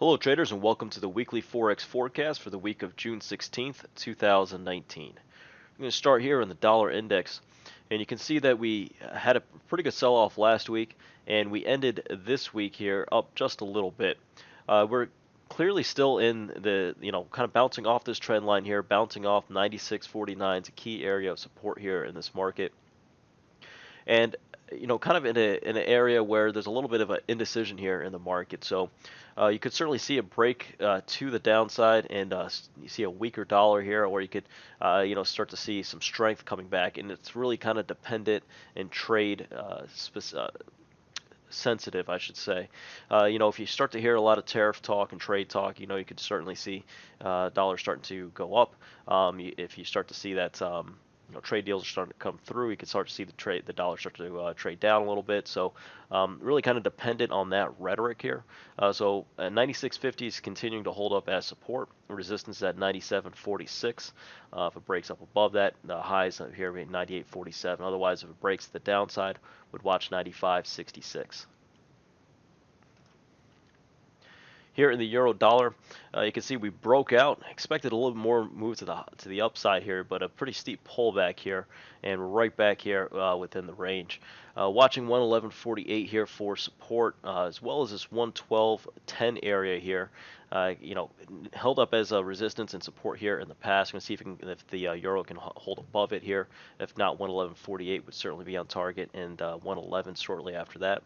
Hello traders and welcome to the weekly Forex forecast for the week of June 16th, 2019. I'm going to start here on the dollar index, and you can see that we had a pretty good sell-off last week, and we ended this week here up just a little bit. We're clearly still in the, kind of bouncing off this trend line here, bouncing off 96.49 is a key area of support here in this market. And kind of in an area where there's a little bit of an indecision here in the market. So you could certainly see a break to the downside, and you see a weaker dollar here, or you could start to see some strength coming back. And it's really kind of dependent and trade sensitive, I should say. If you start to hear a lot of tariff talk and trade talk, you could certainly see dollar starting to go up. If you start to see that trade deals are starting to come through, you can start to see the dollar start to trade down a little bit. So really kind of dependent on that rhetoric here. So 96.50 is continuing to hold up as support. Resistance at 97.46. If it breaks up above that, the highs here being 98.47. Otherwise, if it breaks to the downside, would watch 95.66. Here in the euro dollar, you can see we broke out. Expected a little more move to the upside here, but a pretty steep pullback here, and we're right back here within the range. Watching 111.48 here for support, as well as this 112.10 area here. Held up as a resistance and support here in the past. We're going to see if the euro can hold above it here. If not, 111.48 would certainly be on target, and 111 shortly after that.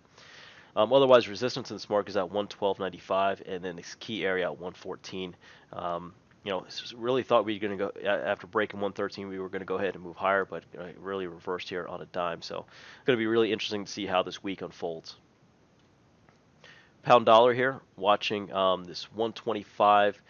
Otherwise, resistance in this market is at 112.95, and then this key area at 114. Really thought we were going to go after breaking 113. We were going to go ahead and move higher, but really reversed here on a dime. So, going to be really interesting to see how this week unfolds. Pound dollar here, watching this 125.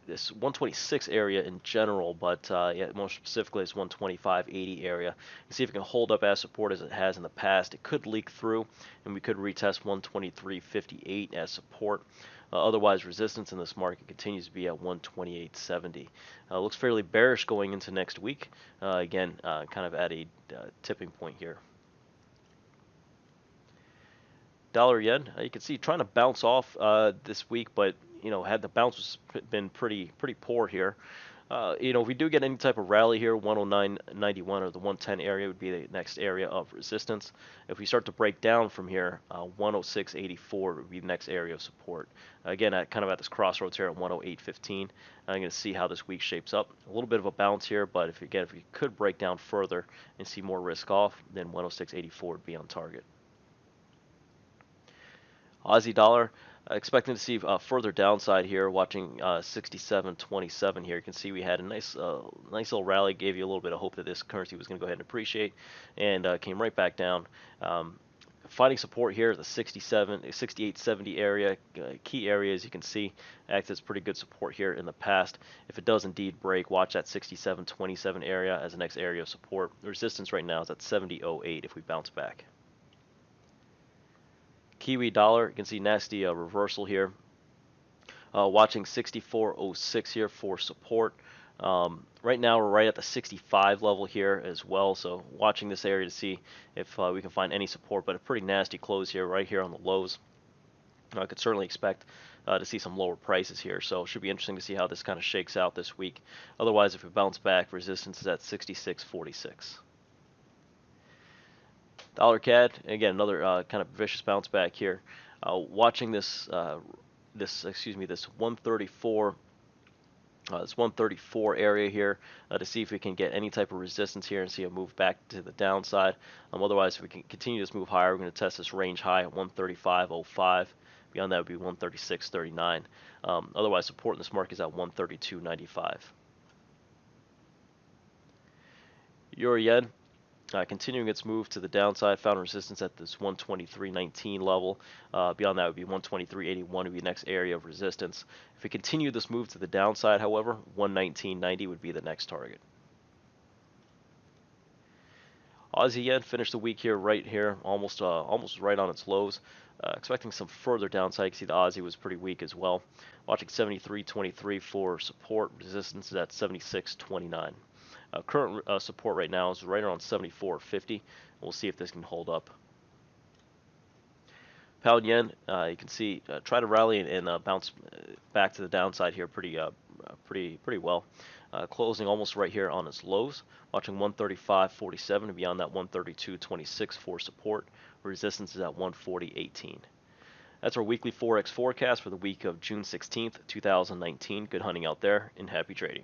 This 126 area in general, but more specifically this 125.80 area. See if it can hold up as support as it has in the past. It could leak through, and we could retest 123.58 as support. Otherwise, resistance in this market continues to be at 128.70. Looks fairly bearish going into next week. Again, kind of at a tipping point here. Dollar yen, you can see trying to bounce off this week, but had the bounce been pretty poor here. If we do get any type of rally here, 109.91 or the 110 area would be the next area of resistance. If we start to break down from here, 106.84 would be the next area of support. Again, kind of at this crossroads here at 108.15. I'm going to see how this week shapes up. A little bit of a bounce here, but if we could break down further and see more risk off, then 106.84 would be on target. Aussie dollar, expecting to see further downside here, watching 67.27 here. You can see we had a nice little rally, gave you a little bit of hope that this currency was going to go ahead and appreciate, and came right back down. Finding support here at the 68.70 area. Key areas you can see acts as pretty good support here in the past. If it does indeed break, watch that 67.27 area as the next area of support. The resistance right now is at 70.08 if we bounce back. Kiwi dollar, you can see nasty reversal here. Watching 64.06 here for support. Right now we're right at the 65 level here as well, so watching this area to see if we can find any support, but a pretty nasty close here, right here on the lows. I could certainly expect to see some lower prices here, so it should be interesting to see how this kind of shakes out this week. Otherwise, if we bounce back, resistance is at 66.46. Dollar CAD, again, another kind of vicious bounce back here. Watching this 134 area here to see if we can get any type of resistance here and see a move back to the downside. Otherwise, if we can continue this move higher, we're going to test this range high at 135.05. Beyond that would be 136.39. Otherwise, support in this market is at 132.95. Euro yen. Continuing its move to the downside, found resistance at this 123.19 level. Beyond that would be 123.81 would be the next area of resistance. If we continue this move to the downside, however, 119.90 would be the next target. Aussie yen finished the week here, right here, almost right on its lows. Expecting some further downside. You can see the Aussie was pretty weak as well. Watching 73.23 for support. Resistance is at 76.29. Current support right now is right around 74.50. We'll see if this can hold up. Pound yen, you can see try to rally and bounce back to the downside here pretty well. Closing almost right here on its lows, watching 135.47 and beyond that 132.26 for support. Resistance is at 140.18. That's our weekly Forex forecast for the week of June 16th, 2019. Good hunting out there and happy trading.